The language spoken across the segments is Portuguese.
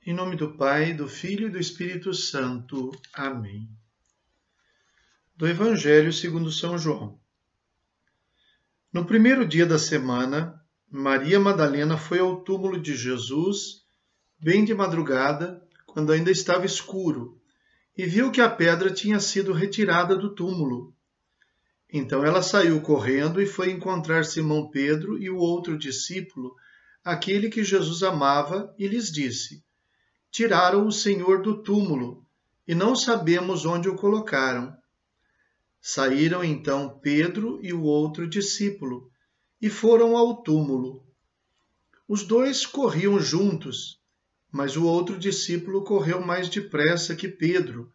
Em nome do Pai, do Filho e do Espírito Santo. Amém. Do Evangelho segundo São João. No primeiro dia da semana, Maria Madalena foi ao túmulo de Jesus, bem de madrugada, quando ainda estava escuro, e viu que a pedra tinha sido retirada do túmulo. Então ela saiu correndo e foi encontrar Simão Pedro e o outro discípulo, aquele que Jesus amava, e lhes disse: Tiraram o Senhor do túmulo, e não sabemos onde o colocaram. Saíram então Pedro e o outro discípulo, e foram ao túmulo. Os dois corriam juntos, mas o outro discípulo correu mais depressa que Pedro,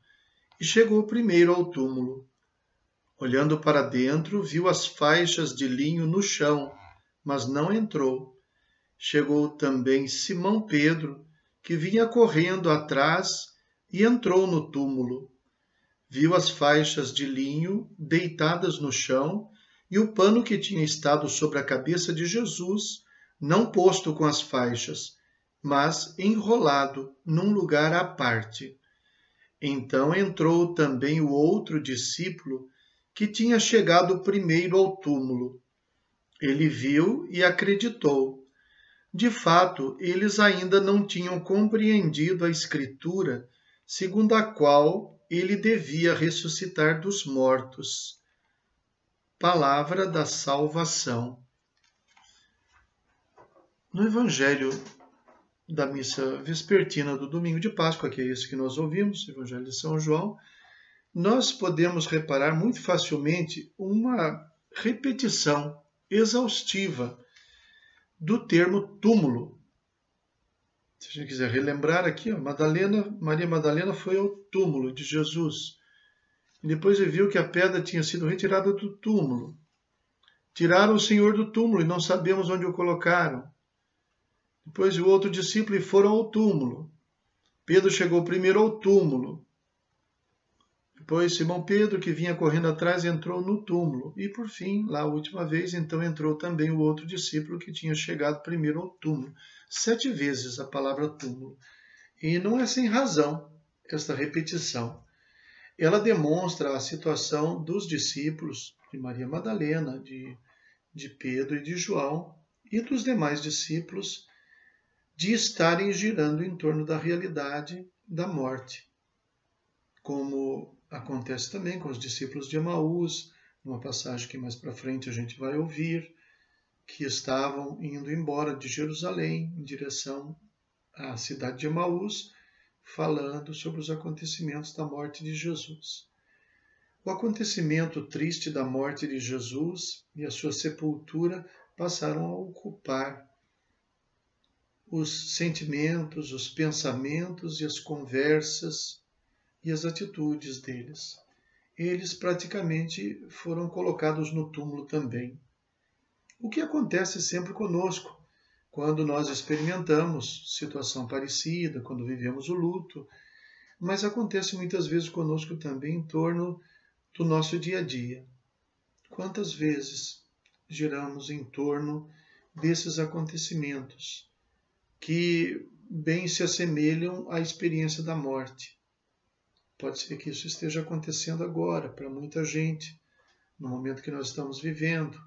e chegou primeiro ao túmulo. Olhando para dentro, viu as faixas de linho no chão, mas não entrou. Chegou também Simão Pedro, que vinha correndo atrás, e entrou no túmulo. Viu as faixas de linho deitadas no chão e o pano que tinha estado sobre a cabeça de Jesus, não posto com as faixas, mas enrolado num lugar à parte. Então entrou também o outro discípulo, que tinha chegado primeiro ao túmulo. Ele viu e acreditou. De fato, eles ainda não tinham compreendido a Escritura, segundo a qual ele devia ressuscitar dos mortos. Palavra da salvação. No Evangelho da missa vespertina do domingo de Páscoa, que é esse que nós ouvimos, Evangelho de São João, nós podemos reparar muito facilmente uma repetição exaustiva do termo túmulo. Se a gente quiser relembrar aqui, Maria Madalena foi ao túmulo de Jesus. E depois ele viu que a pedra tinha sido retirada do túmulo. Tiraram o Senhor do túmulo e não sabemos onde o colocaram. Depois o outro discípulo e foram ao túmulo. Pedro chegou primeiro ao túmulo. Depois Simão Pedro, que vinha correndo atrás, entrou no túmulo. E por fim, lá a última vez, então entrou também o outro discípulo que tinha chegado primeiro ao túmulo. 7 vezes a palavra túmulo. E não é sem razão esta repetição. Ela demonstra a situação dos discípulos, de Maria Madalena, de Pedro e de João, e dos demais discípulos, de estarem girando em torno da realidade da morte. Como acontece também com os discípulos de Emaús, numa passagem que mais para frente a gente vai ouvir, que estavam indo embora de Jerusalém em direção à cidade de Emaús, falando sobre os acontecimentos da morte de Jesus. O acontecimento triste da morte de Jesus e a sua sepultura passaram a ocupar os sentimentos, os pensamentos e as conversas e as atitudes deles. Eles praticamente foram colocados no túmulo também. O que acontece sempre conosco, quando nós experimentamos situação parecida, quando vivemos o luto, mas acontece muitas vezes conosco também em torno do nosso dia a dia. Quantas vezes giramos em torno desses acontecimentos que bem se assemelham à experiência da morte? Pode ser que isso esteja acontecendo agora para muita gente, no momento que nós estamos vivendo.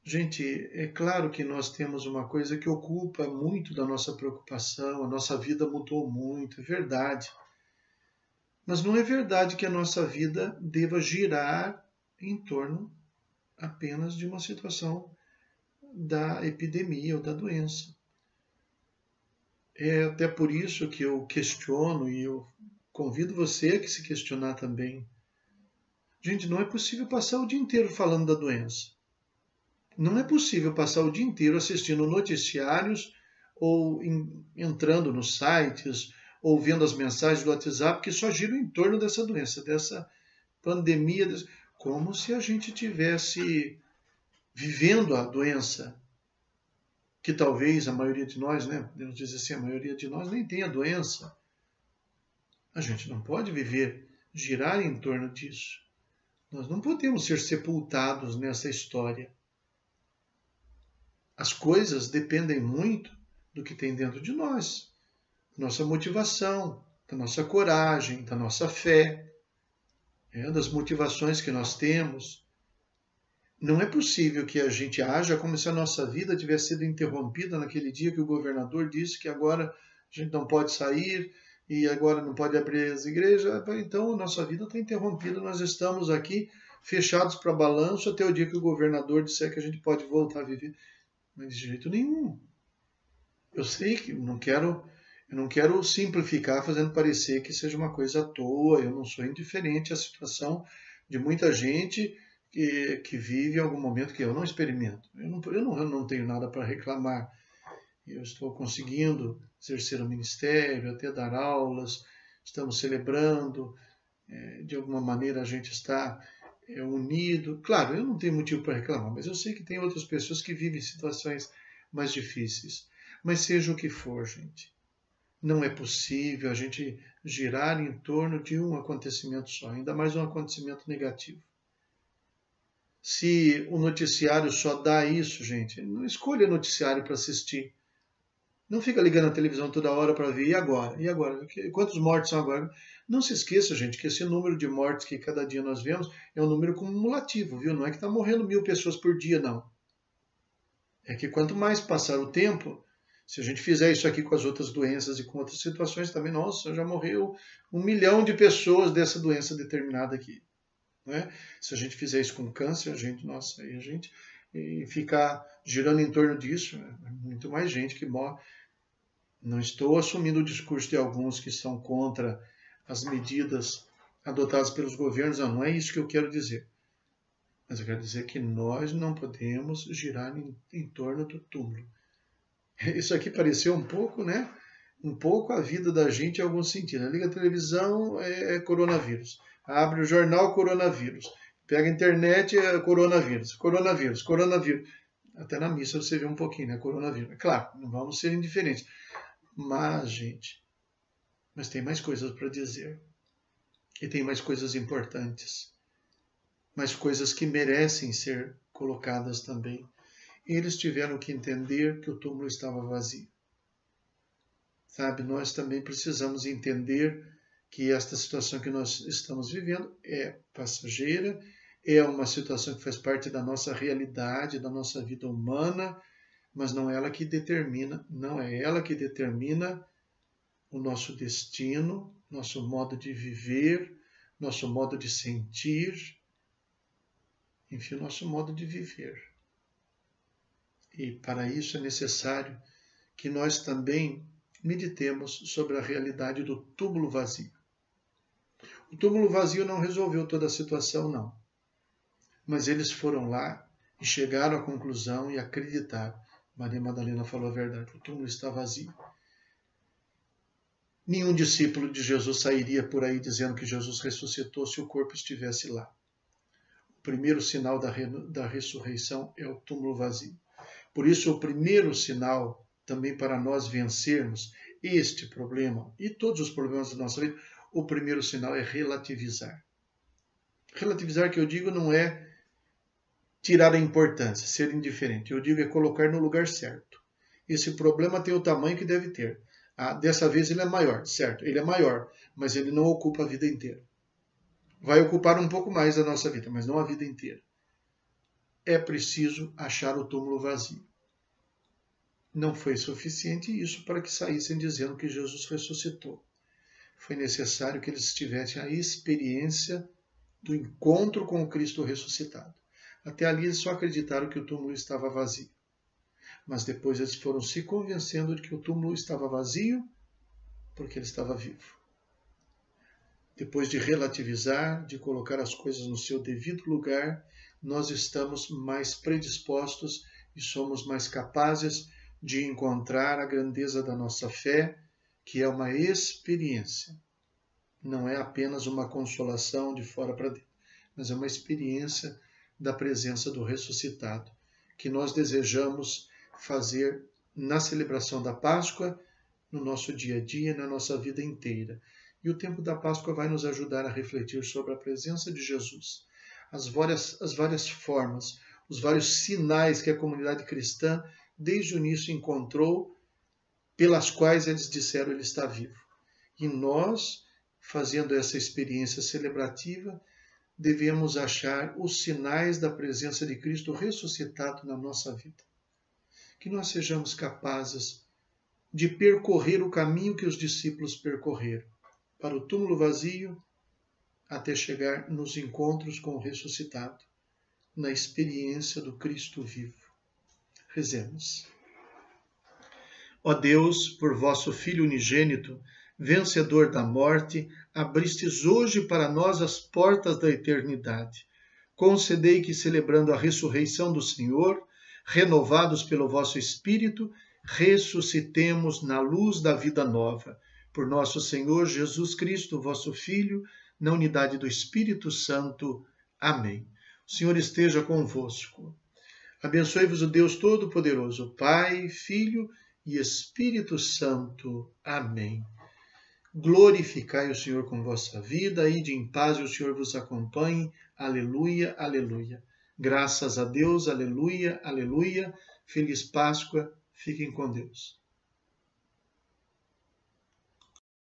Gente, é claro que nós temos uma coisa que ocupa muito da nossa preocupação, a nossa vida mudou muito, é verdade. Mas não é verdade que a nossa vida deva girar em torno apenas de uma situação da epidemia ou da doença. É até por isso que eu questiono e eu convido você a se questionar também. Gente, não é possível passar o dia inteiro falando da doença. Não é possível passar o dia inteiro assistindo noticiários ou entrando nos sites ou vendo as mensagens do WhatsApp que só giram em torno dessa doença, dessa pandemia, como se a gente tivesse vivendo a doença, que talvez a maioria de nós, podemos dizer assim, a maioria de nós nem tem a doença. A gente não pode girar em torno disso. Nós não podemos ser sepultados nessa história. As coisas dependem muito do que tem dentro de nós. nossa motivação, da nossa coragem, da nossa fé, das motivações que nós temos. Não é possível que a gente haja como se a nossa vida tivesse sido interrompida naquele dia que o governador disse que agora a gente não pode sair e agora não pode abrir as igrejas. Então, a nossa vida está interrompida. Nós estamos aqui fechados para balanço até o dia que o governador disser que a gente pode voltar a viver. Mas de jeito nenhum. Eu sei que eu não quero simplificar fazendo parecer que seja uma coisa à toa. Eu não sou indiferente à situação de muita gente que vive algum momento que eu não experimento. Eu não tenho nada para reclamar. Eu estou conseguindo exercer o ministério, até dar aulas, estamos celebrando, de alguma maneira a gente está unido. Claro, eu não tenho motivo para reclamar, mas eu sei que tem outras pessoas que vivem situações mais difíceis. Mas seja o que for, gente, não é possível a gente girar em torno de um acontecimento só, ainda mais um acontecimento negativo. Se o noticiário só dá isso, gente, não escolha noticiário para assistir. Não fica ligando a televisão toda hora para ver, e agora? E agora? Quantos mortos são agora? Não se esqueça, gente, que esse número de mortes que cada dia nós vemos é um número cumulativo, viu? Não é que está morrendo 1000 pessoas por dia, não. É que quanto mais passar o tempo, se a gente fizer isso aqui com as outras doenças e com outras situações também, nossa, já morreu 1 milhão de pessoas dessa doença determinada aqui. Né? Se a gente fizer isso com câncer, nossa, aí a gente ficar girando em torno disso, é muito mais gente que morre. Não estou assumindo o discurso de alguns que são contra as medidas adotadas pelos governos, não é isso que eu quero dizer. Mas eu quero dizer que nós não podemos girar em torno do túmulo. Isso aqui pareceu um pouco, né? Um pouco a vida da gente em algum sentido. Liga a televisão, é coronavírus. Abre o jornal, coronavírus. Pega a internet, coronavírus. Coronavírus, coronavírus. Até na missa você vê um pouquinho, né? Coronavírus. Claro, não vamos ser indiferentes. Mas, gente, tem mais coisas para dizer. E tem mais coisas importantes. Mais coisas que merecem ser colocadas também. Eles tiveram que entender que o túmulo estava vazio. Sabe, nós também precisamos entender que esta situação que nós estamos vivendo é passageira, é uma situação que faz parte da nossa realidade, da nossa vida humana, mas não é ela que determina o nosso destino, nosso modo de viver, nosso modo de sentir, enfim, o nosso modo de viver. E para isso é necessário que nós também meditemos sobre a realidade do túmulo vazio. O túmulo vazio não resolveu toda a situação, não. Mas eles foram lá e chegaram à conclusão e acreditaram. Maria Madalena falou a verdade, o túmulo está vazio. Nenhum discípulo de Jesus sairia por aí dizendo que Jesus ressuscitou se o corpo estivesse lá. O primeiro sinal da ressurreição é o túmulo vazio. Por isso, o primeiro sinal também para nós vencermos este problema e todos os problemas da nossa vida, o primeiro sinal é relativizar. Relativizar, que eu digo, não é tirar a importância, ser indiferente. Eu digo é colocar no lugar certo. Esse problema tem o tamanho que deve ter. Dessa vez ele é maior, certo? Ele é maior, mas ele não ocupa a vida inteira. Vai ocupar um pouco mais da nossa vida, mas não a vida inteira. É preciso achar o túmulo vazio. Não foi suficiente isso para que saíssem dizendo que Jesus ressuscitou. Foi necessário que eles tivessem a experiência do encontro com o Cristo ressuscitado. Até ali eles só acreditaram que o túmulo estava vazio. Mas depois eles foram se convencendo de que o túmulo estava vazio porque ele estava vivo. Depois de relativizar, de colocar as coisas no seu devido lugar, nós estamos mais predispostos e somos mais capazes de encontrar a grandeza da nossa fé, que é uma experiência. Não é apenas uma consolação de fora para dentro, mas é uma experiência da presença do ressuscitado, que nós desejamos fazer na celebração da Páscoa, no nosso dia a dia, na nossa vida inteira. E o tempo da Páscoa vai nos ajudar a refletir sobre a presença de Jesus, as várias formas, os vários sinais que a comunidade cristã, desde o início, encontrou pelas quais eles disseram ele está vivo. E nós, fazendo essa experiência celebrativa, devemos achar os sinais da presença de Cristo ressuscitado na nossa vida. Que nós sejamos capazes de percorrer o caminho que os discípulos percorreram, para o túmulo vazio, até chegar nos encontros com o ressuscitado, na experiência do Cristo vivo. Rezemos. Ó Deus, por vosso Filho unigênito, vencedor da morte, abristes hoje para nós as portas da eternidade. Concedei que, celebrando a ressurreição do Senhor, renovados pelo vosso Espírito, ressuscitemos na luz da vida nova. Por nosso Senhor Jesus Cristo, vosso Filho, na unidade do Espírito Santo. Amém. O Senhor esteja convosco. Abençoe-vos o Deus Todo-Poderoso, Pai, Filho e Espírito Santo. Amém. Glorificai o Senhor com vossa vida, ide em paz e o Senhor vos acompanhe. Aleluia, aleluia. Graças a Deus, aleluia, aleluia. Feliz Páscoa, fiquem com Deus.